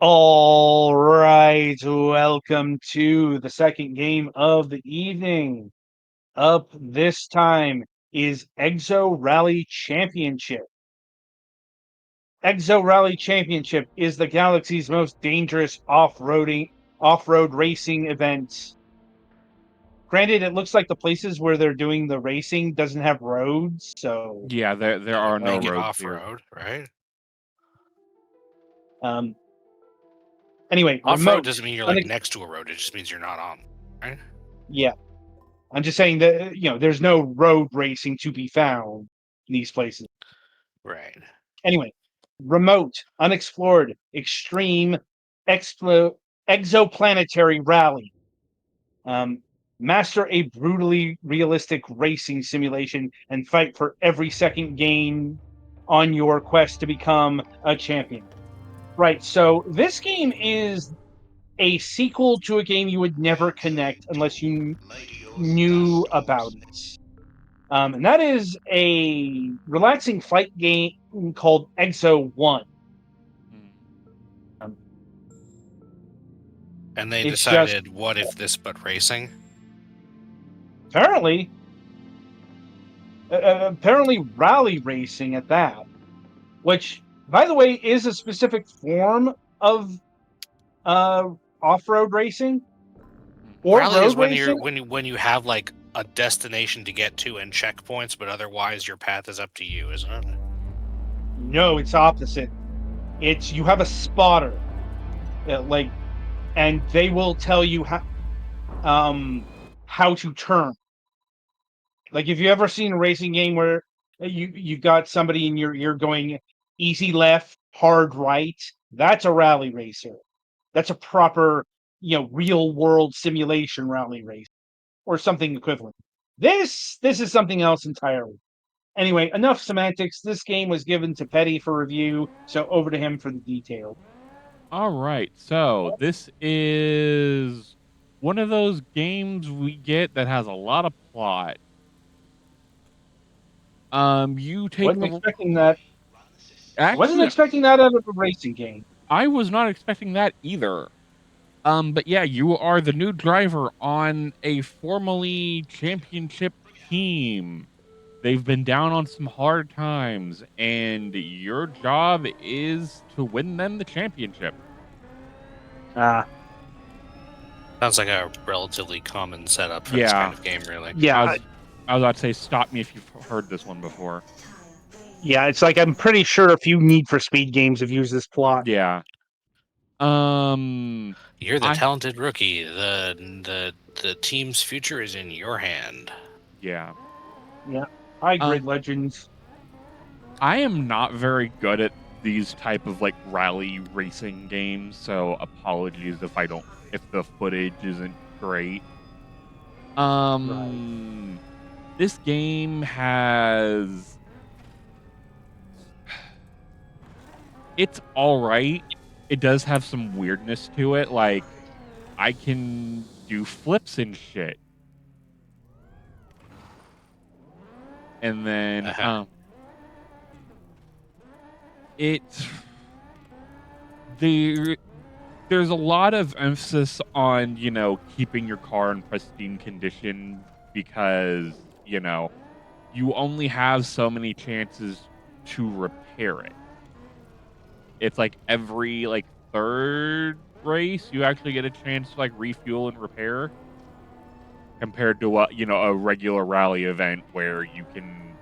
All right, welcome to the second game of the evening. Up this time is Exo Rally Championship. Exo Rally Championship is the galaxy's most dangerous off-road racing event. Granted, it looks like the places where they're doing the racing doesn't have roads, so Yeah, there That are would no make it roads here. off-road, right? um anyway, Off-road remote. doesn't mean you're like next to a road. It just means you're not on, right? Yeah, I'm just saying that there's no road racing to be found in these places. Right. Anyway, remote, unexplored, extreme, exoplanetary rally. Um, Master a brutally realistic racing simulation and fight for every second gain on your quest to become a champion. Right. So this game is a sequel to a game you would never connect unless you knew about it. And that is a relaxing fight game called Exo 1. Um, And they it's just decided, what if this but racing? apparently apparently rally racing at that, which, by the way, is a specific form of uh, off-road racing or Rally is road when you're racing. when you have like a destination to get to and checkpoints, but otherwise your path is up to you, isn't it? No, it's opposite. It's you have a spotter, and they will tell you how to turn. Like, if you ever seen a racing game where you've got somebody in your ear going easy left, hard right, that's a rally racer. That's a proper, real world simulation rally race or something equivalent. This is something else entirely. Anyway, enough semantics. This game was given to Petty for review, so over to him for the details. All right, so this is one of those games we get that has a lot of plot. You take Wasn't the expecting that. Wasn't actually, expecting that out of a racing game. I was not expecting that either. But yeah, you are the new driver on a formerly championship team. They've been down on some hard times, and your job is to win them the championship. Ah, Sounds like a relatively common setup for this Yeah. kind of game, really. yeah, I was about to say, stop me if you've heard this one before. yeah. It's like I'm pretty sure a few Need for Speed games have used this plot. Yeah. You're the I talented rookie. The team's future is in your hand. yeah. Yeah, high Uh, grid legends. I am not very good at these type of like rally racing games, so apologies if the footage isn't great. Right. This game has it's all right. It does have some weirdness to it, like I can do flips and shit. And then Uh-huh. it's the there's a lot of emphasis on, keeping your car in pristine condition because, you only have so many chances to repair it. It's like every like third race you actually get a chance to like refuel and repair compared to a regular rally event where you can,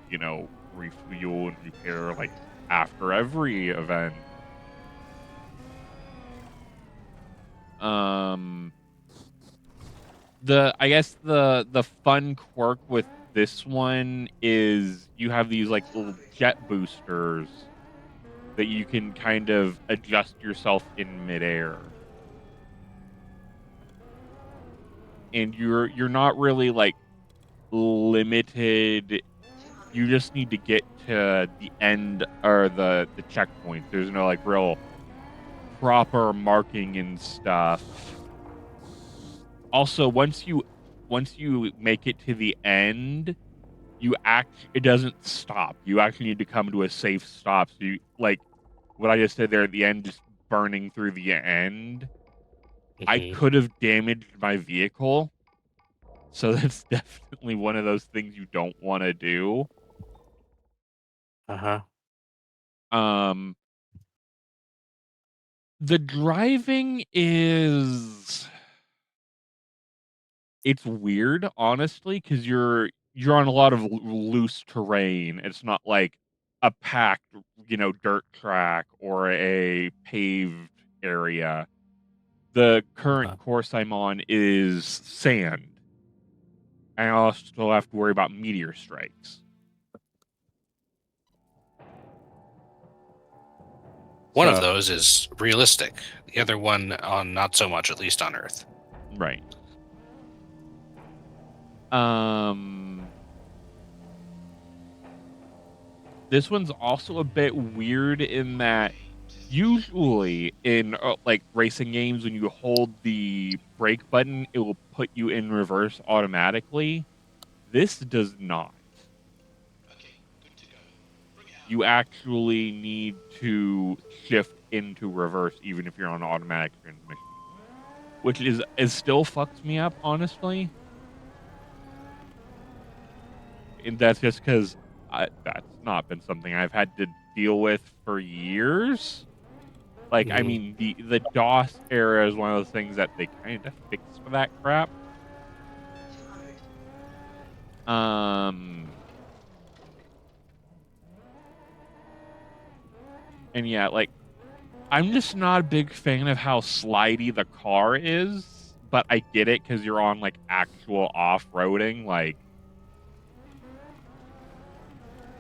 refuel and repair like after every event. Um I guess the fun quirk with this one is you have these like little jet boosters that you can kind of adjust yourself in midair. And you're not really like limited. You just need to get to the end or the checkpoint. There's no like real proper marking and stuff. Also, once you make it to the end, it doesn't stop. You actually need to come to a safe stop. So you like what I just said there at the end, just burning through the end, I Mhm. could have damaged my vehicle. So that's definitely one of those things you don't want to do. Uh-huh. Um, the driving is it's weird, honestly, because you're on a lot of loose terrain. It's not like a packed, dirt track or a paved area. The current Uh-huh. course I'm on is sand. I also have to worry about meteor strikes. One of So, those is realistic. The other one on not so much, at least on Earth. right. Um, this one's also a bit weird in that usually in like racing games, when you hold the brake button, it will put you in reverse automatically. This does not. You actually need to shift into reverse even if you're on automatic transmission, which is still fucks me up, honestly. And that's just because that's not been something I've had to deal with for years. Like, I Mhm. mean, the DOS era is one of those things that they kind of fixed for that crap. Um, and yeah, like I'm just not a big fan of how slidey the car is, but I get it because you're on like actual off-roading. Like,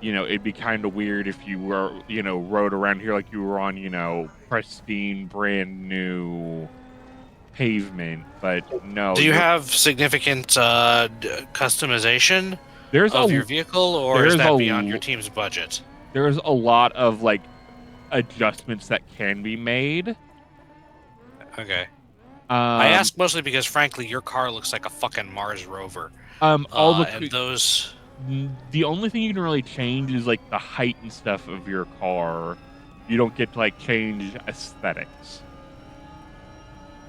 it'd be kind of weird if you were, rode around here like you were on, pristine, brand new pavement. But no, Do you have significant customization there's of a your vehicle, or is there's that beyond your a team's budget? there's a lot of like adjustments that can be made. Okay. I Um, ask mostly because, frankly, your car looks like a fucking Mars rover. all And those... the only thing you can really change is like the height and stuff of your car. You don't get to like change aesthetics.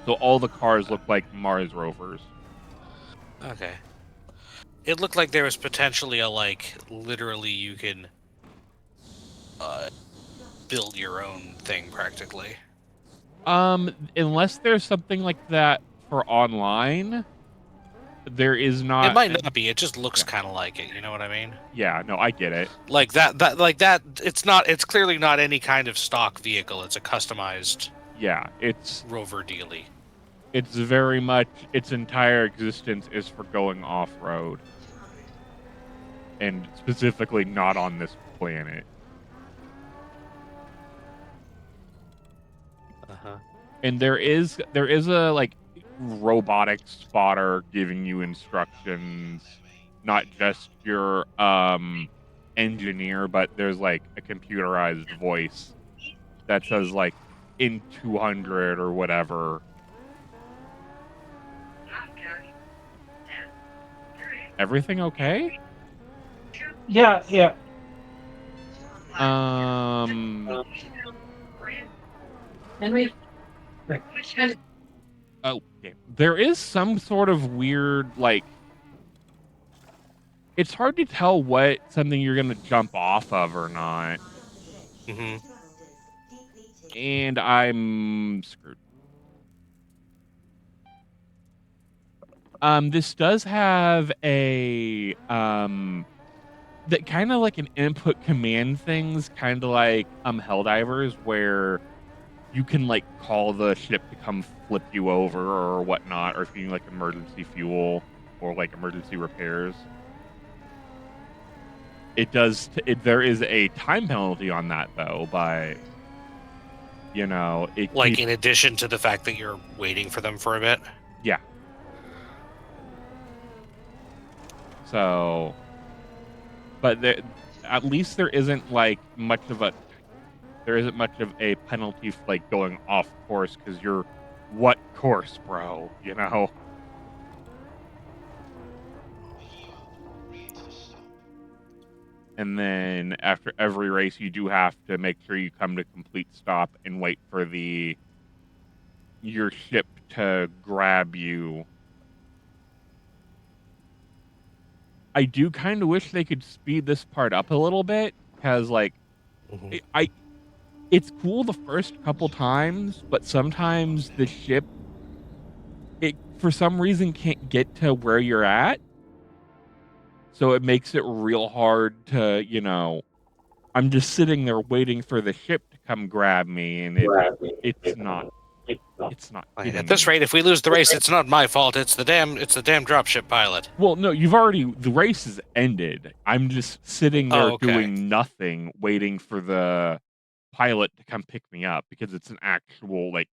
So all the cars look like Mars rovers. Okay. It looked like there was potentially a, like, literally you can uh, build your own thing, practically. Unless there's something like that for online, there is It not. might not be. It just looks Yeah, kind of like it. You know what I mean? yeah, no, I get it. Like that. It's not. It's clearly not any kind of stock vehicle. It's a customized Yeah, it's rover dealy. it's very much its entire existence is for going off road, and specifically not on this planet. Uh huh. And there is a like robotic spotter giving you instructions, not just your engineer, but there's like a computerized voice that says like in 200 or whatever. Everything okay? Yeah, yeah. um Henry. oh damn. There is some sort of weird like it's hard to tell what something you're gonna jump off of or not, Mm-hmm. and I'm screwed. This does have a that kind of like an input command things, kind of like Helldivers, where you can like call the ship to come flip you over or whatnot, or if you need like emergency fuel or like emergency repairs. It does. There is a time penalty on that though, by it Like, keeps in addition to the fact that you're waiting for them for a bit. yeah. So, but at least there isn't much of a penalty for like going off course because you're what course, bro? And then after every race, you do have to make sure you come to complete stop and wait for your ship to grab you. I do kind of wish they could speed this part up a little bit, because like it's cool the first couple times, but sometimes the ship, it for some reason can't get to where you're at, so it makes it real hard to, I'm just sitting there waiting for the ship to come grab me, and it's not it's not Like, at hitting this me. rate, if we lose the race, it's not my fault. It's the damn dropship pilot. Well, no, the race is ended. I'm just sitting there Oh, okay. doing nothing, waiting for the pilot to come pick me up, because it's an actual like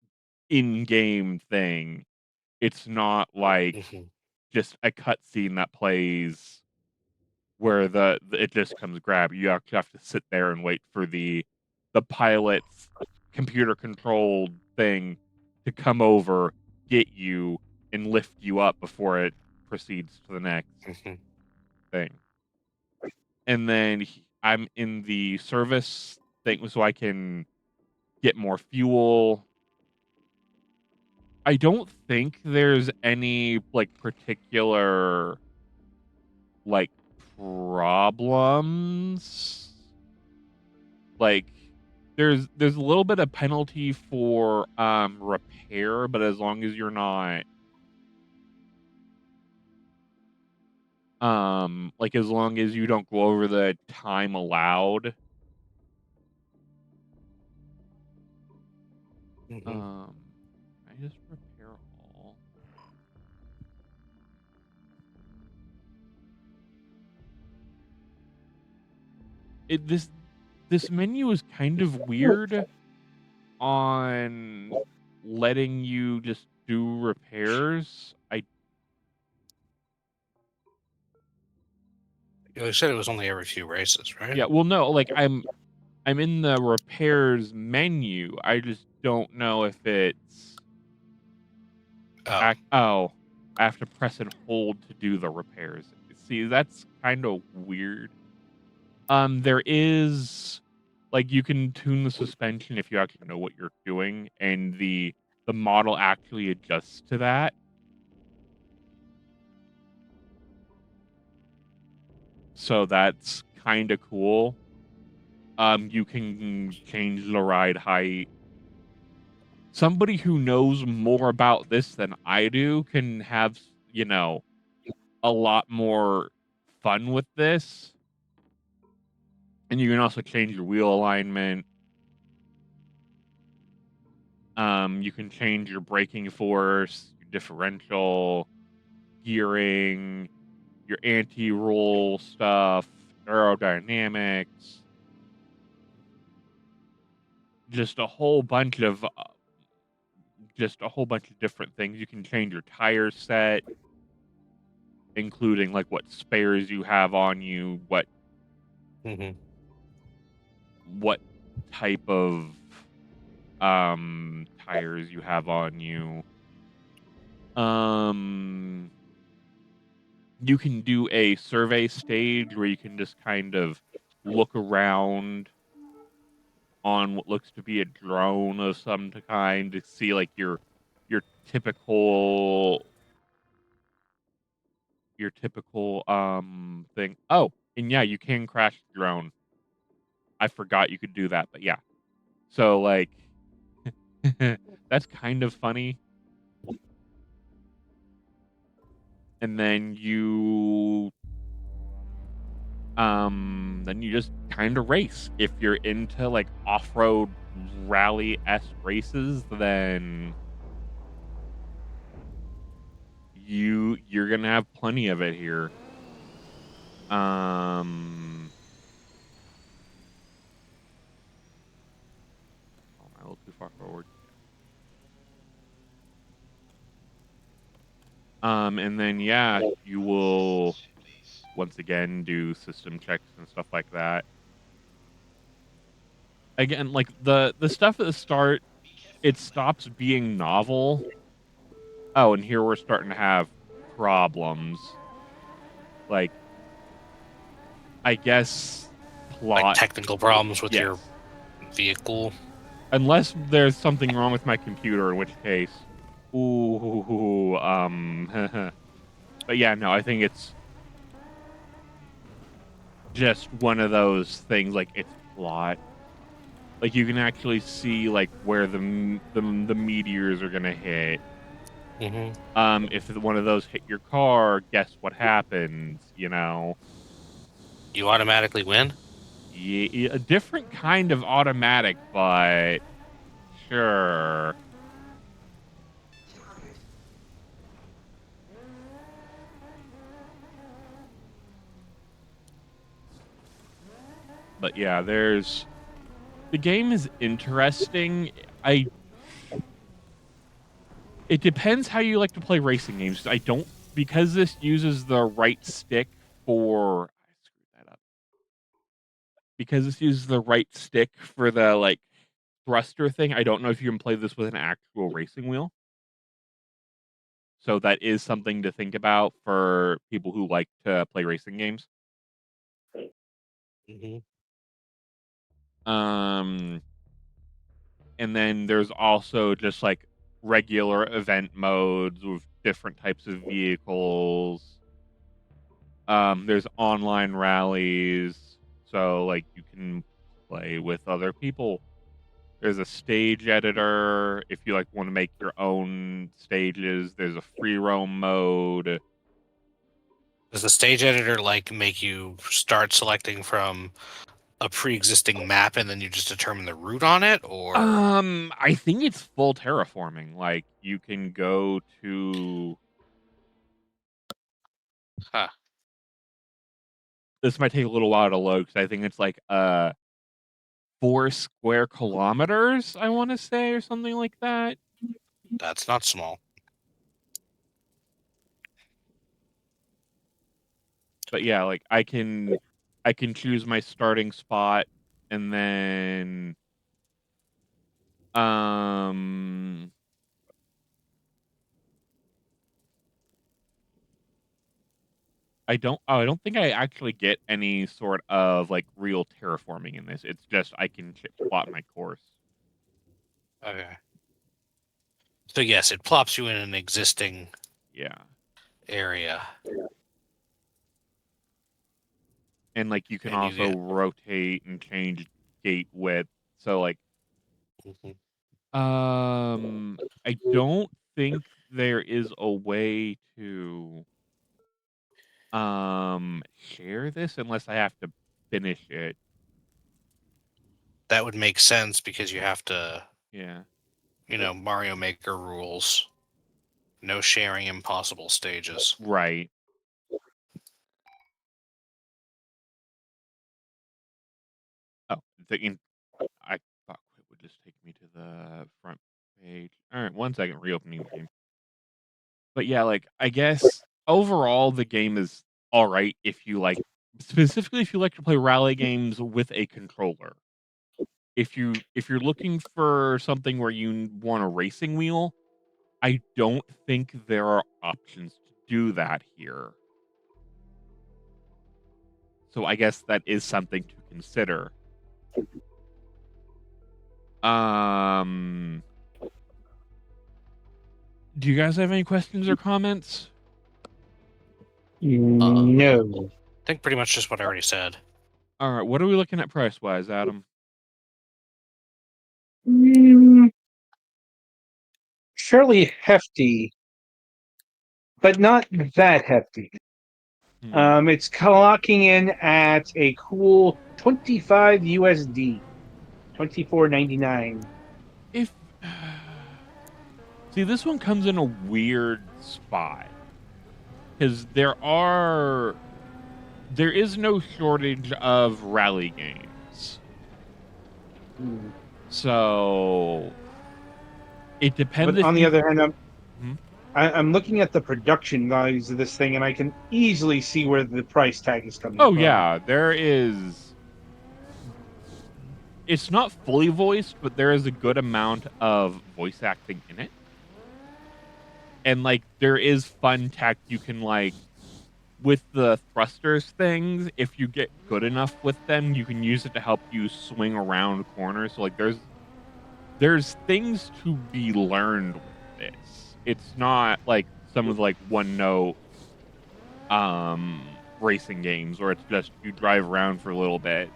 in-game thing. It's not like just a cutscene that plays where it just comes grab you. You actually have to sit there and wait for the pilot's computer controlled thing to come over, get you, and lift you up before it proceeds to the next thing. And then I'm in the service thing so I can get more fuel. I don't think there's any like particular like problems. Like there's a little bit of penalty for repair, but as long as you're not like as long as you don't go over the time allowed. I just repair all. This menu is kind of weird on letting you just do repairs. You said it was only every few races, right? Yeah, well, no, like I'm in the repairs menu. I just don't know if it's I have to press and hold to do the repairs. See, that's kind of weird. There is like you can tune the suspension if you actually know what you're doing, and the model actually adjusts to that. So that's kind of cool. You can change the ride height. Somebody who knows more about this than I do can have, a lot more fun with this. And you can also change your wheel alignment. You can change your braking force, your differential, gearing, your anti-roll stuff, aerodynamics, just a whole bunch of different things. You can change your tire set, including like what spares you have on you, what type of tires you have on you. You can do a survey stage where you can just kind of look around on what looks to be a drone of some kind to see like your typical thing. Oh, and yeah, you can crash the drone. I forgot you could do that, but yeah. So like that's kind of funny. And then you just kind of race. If you're into like off-road rally-esque races, then you're gonna have plenty of it here. Am I a little too far forward? And then yeah, you will once again do system checks and stuff like that. Again, like the stuff at the start, it stops being novel. Oh, and here we're starting to have problems. Like, I guess plot. technical problems with Yes. your vehicle. Unless there's something wrong with my computer, in which case, ooh, but yeah, no, I think it's just one of those things. Like it's plot. Like you can actually see like where the meteors are gonna hit. If one of those hit your car, guess what happens? You know, You automatically win. yeah, a different kind of automatic, but sure. But yeah, the game is interesting. It depends how you like to play racing games. I don't because this uses the right stick for I screwed that up. Because this uses the right stick for the like thruster thing. I don't know if you can play this with an actual racing wheel. So that is something to think about for people who like to play racing games. Um and then there's also just like regular event modes with different types of vehicles. There's online rallies, so like you can play with other people. There's a stage editor if you like want to make your own stages. There's a free roam mode. Does the stage editor like make you start selecting from a pre-existing map and then you just determine the route on it, or I think it's full terraforming. Like you can go to huh. this might take a little while to load because I think it's like 4 square kilometers, I want to say, or something like that. That's not small. But yeah, like I can choose my starting spot and then um I don't think I actually get any sort of like real terraforming in this. It's just I can plot my course. Okay. So yes, it plops you in an existing Yeah. area. And like you can And you also get rotate and change gate width. So like I don't think there is a way to share this unless I have to finish it. that would make sense because you have to, Yeah. Mario Maker rules. No sharing impossible stages. Right. Oh, I thought it would just take me to the front page. All right, 1 second, reopening the game. But yeah, like I guess overall the game is all right if you like, specifically if you like to play rally games with a controller. If you're looking for something where you want a racing wheel, I don't think there are options to do that here. So I guess that is something to consider. Um, do you guys have any questions or comments? No. I think pretty much just what I already said. All right, what are we looking at price wise, Adam? Fairly hefty, but not that hefty. It's clocking in at a cool 25 USD, 24.99. If see, this one comes in a weird spot because there is no shortage of rally games. So it depends. But on the other hand, Hmm? I'm looking at the production values of this thing, and I can easily see where the price tag is coming Oh from. yeah, there is. It's not fully voiced, but there is a good amount of voice acting in it. And like there is fun tech you can like with the thrusters things, if you get good enough with them, you can use it to help you swing around corners. So like there's things to be learned with this. It's not like some of the, like one note racing games where it's just you drive around for a little bit.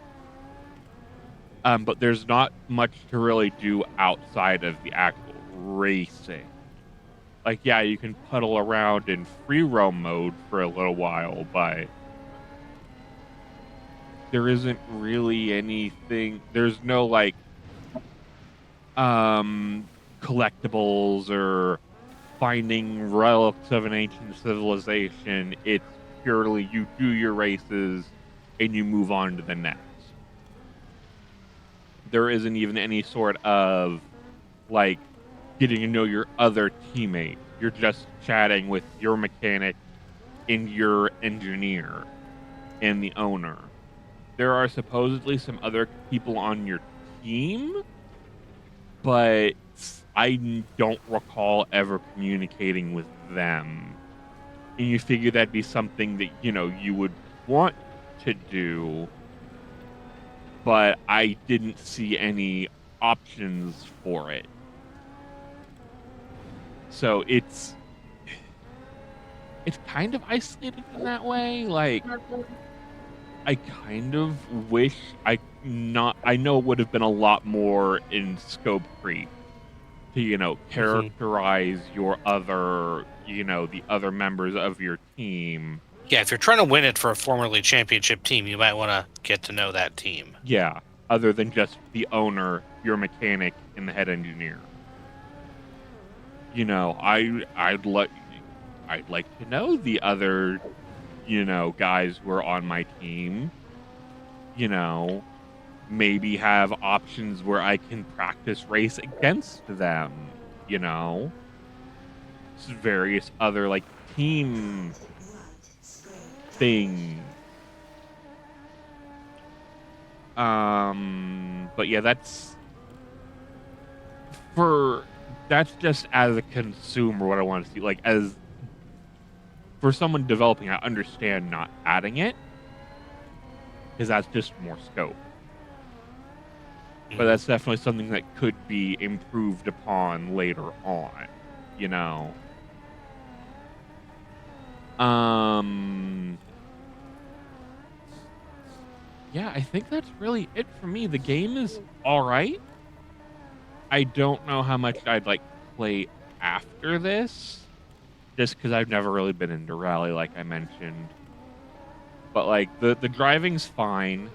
But there's not much to really do outside of the actual racing. Like, yeah, you can puddle around in free roam mode for a little while, but there isn't really anything. There's no like collectibles or finding relics of an ancient civilization. It's purely you do your races and you move on to the next. There isn't even any sort of like getting to know your other teammate. You're just chatting with your mechanic and your engineer and the owner. There are supposedly some other people on your team, but I don't recall ever communicating with them. And you figure that'd be something that, you would want to do, but I didn't see any options for it. So it's kind of isolated in that way. Like, I kind of wish I know it would have been a lot more in scope creep to, characterize your other, the other members of your team. Yeah, if you're trying to win it for a formerly championship team, you might want to get to know that team. Yeah, other than just the owner, your mechanic, and the head engineer. I'd like to know the other, guys who are on my team. Maybe have options where I can practice race against them. Various other like team things. But yeah, that's just as a consumer what I want to see. Like, as for someone developing, I understand not adding it because that's just more scope. But that's definitely something that could be improved upon later on, Yeah, I think that's really it for me. The game is all right. I don't know how much I'd like play after this, just because I've never really been into rally, like I mentioned. But like the driving's fine.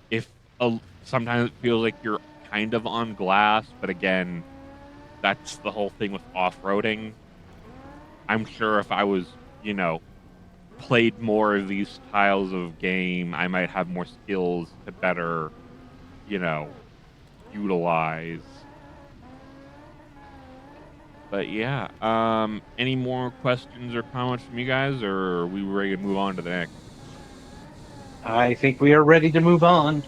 If sometimes it feels like you're kind of on glass, but again, that's the whole thing with off-roading. I'm sure if I was, played more of these styles of game, I might have more skills to better, utilize. But yeah, any more questions or comments from you guys, or are we ready to move on to the next? I think we are ready to move on.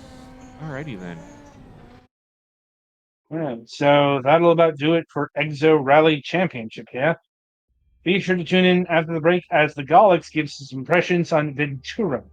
Alrighty then. Yeah, so that'll about do it for Exo Rally Championship, yeah? Be sure to tune in after the break as the Galax gives his impressions on Ventura.